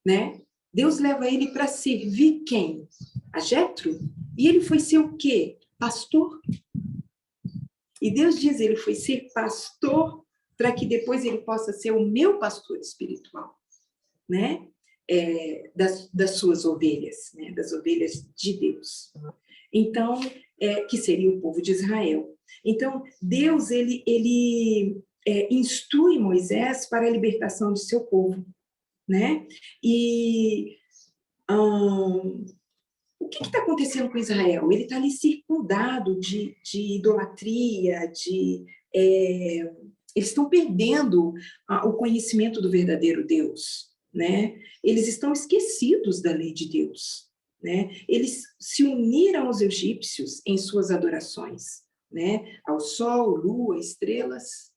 [SPEAKER 1] Né? Deus leva ele para servir quem? A Jétro? E ele foi ser o quê? Pastor. E Deus diz, ele foi ser pastor para que depois ele possa ser o meu pastor espiritual, né? Das suas ovelhas, né? Das ovelhas de Deus. Então, que seria o povo de Israel. Então, Deus, ele instrui Moisés para a libertação de seu povo, né? E o que está acontecendo com Israel? Ele está ali circundado de idolatria, eles estão perdendo o conhecimento do verdadeiro Deus, né? Eles estão esquecidos da lei de Deus, né? Eles se uniram aos egípcios em suas adorações, né? Ao sol, lua, estrelas.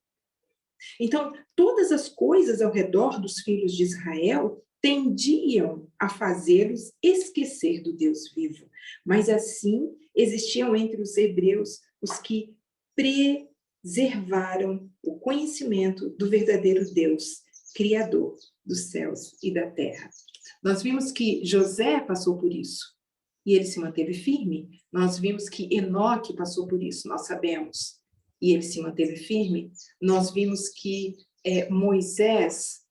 [SPEAKER 1] Então, todas as coisas ao redor dos filhos de Israel tendiam a fazê-los esquecer do Deus vivo. Mas assim, existiam entre os hebreus os que preservaram o conhecimento do verdadeiro Deus, Criador dos céus e da terra. Nós vimos que José passou por isso, e ele se manteve firme. Nós vimos que Enoque passou por isso, nós sabemos, e ele se manteve firme. Nós vimos que Moisés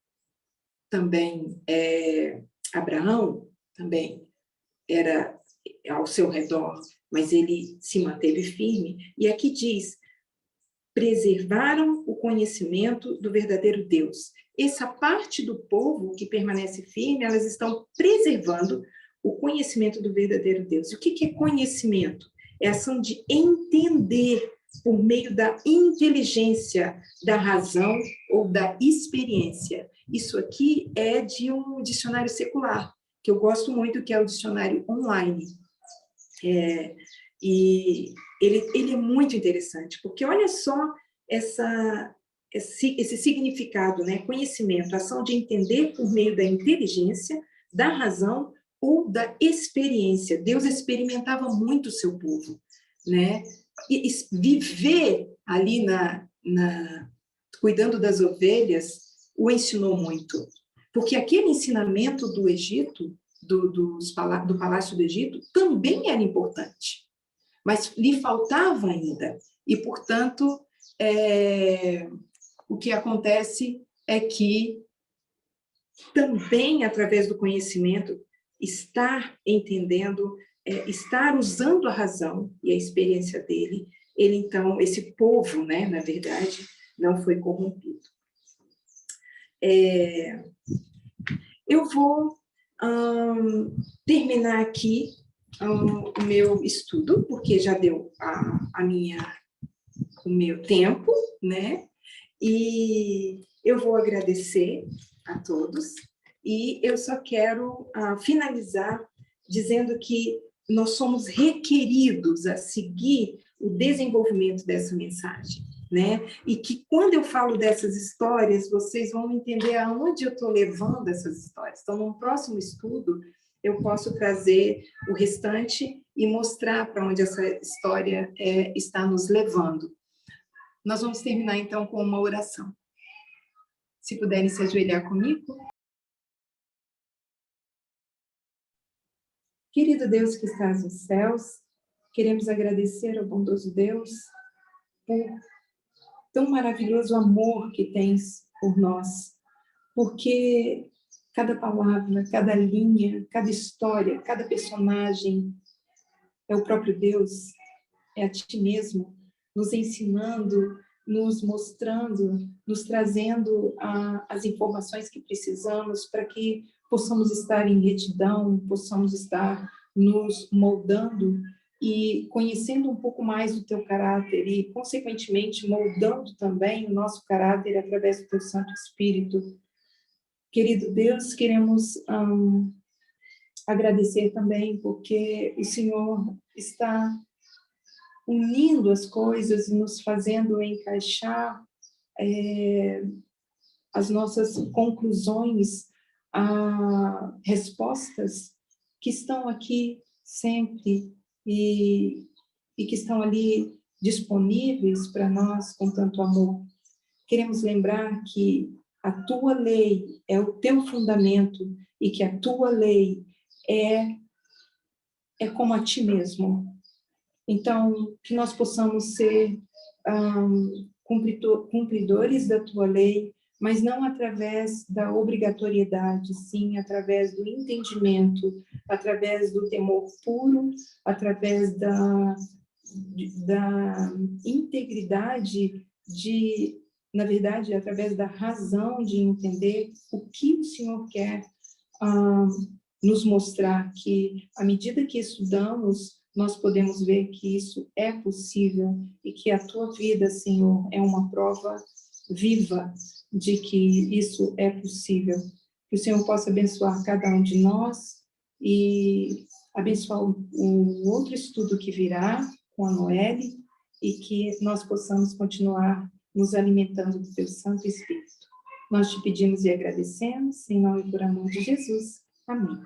[SPEAKER 1] também, Abraão também era ao seu redor, mas ele se manteve firme. E aqui diz, preservaram o conhecimento do verdadeiro Deus. Essa parte do povo que permanece firme, elas estão preservando o conhecimento do verdadeiro Deus. E o que é conhecimento? É a ação de entender por meio da inteligência, da razão ou da experiência. Isso aqui é de um dicionário secular, que eu gosto muito, que é o dicionário online. E ele é muito interessante, porque olha só esse significado, né? Conhecimento, ação de entender por meio da inteligência, da razão ou da experiência. Deus experimentava muito o seu povo, né? E viver ali cuidando das ovelhas o ensinou muito, porque aquele ensinamento do Egito, do Palácio do Egito, também era importante, mas lhe faltava ainda. E, portanto, o que acontece é que também, através do conhecimento, estar entendendo, estar usando a razão e a experiência dele, ele, então, esse povo, né, na verdade, não foi corrompido. Eu vou terminar aqui o meu estudo, porque já deu o meu tempo, né? E eu vou agradecer a todos, e eu só quero finalizar dizendo que nós somos requeridos a seguir o desenvolvimento dessa mensagem, né? E que quando eu falo dessas histórias, vocês vão entender aonde eu estou levando essas histórias. Então, no próximo estudo, eu posso trazer o restante e mostrar para onde essa história está nos levando. Nós vamos terminar, então, com uma oração. Se puderem se ajoelhar comigo. Querido Deus que estás nos céus, queremos agradecer ao bondoso Deus por tão maravilhoso amor que tens por nós, porque cada palavra, cada linha, cada história, cada personagem é o próprio Deus, é a Ti mesmo, nos ensinando, nos mostrando, nos trazendo as informações que precisamos para que possamos estar em retidão, possamos estar nos moldando e conhecendo um pouco mais do Teu caráter e, consequentemente, moldando também o nosso caráter através do Teu Santo Espírito. Querido Deus, queremos agradecer também porque o Senhor está unindo as coisas e nos fazendo encaixar as nossas conclusões a respostas que estão aqui sempre e que estão ali disponíveis para nós com tanto amor. Queremos lembrar que a Tua lei é o Teu fundamento e que a Tua lei é como a Ti mesmo. Então, que nós possamos ser cumpridores da Tua lei, mas não através da obrigatoriedade, sim através do entendimento, através do temor puro, através da integridade na verdade, através da razão de entender o que o Senhor quer nos mostrar que, à medida que estudamos, nós podemos ver que isso é possível e que a tua vida, Senhor, é uma prova viva de que isso é possível. Que o Senhor possa abençoar cada um de nós e abençoar o outro estudo que virá com a Noelle e que nós possamos continuar nos alimentando do teu Santo Espírito. Nós te pedimos e agradecemos, em nome e por amor de Jesus. Amém.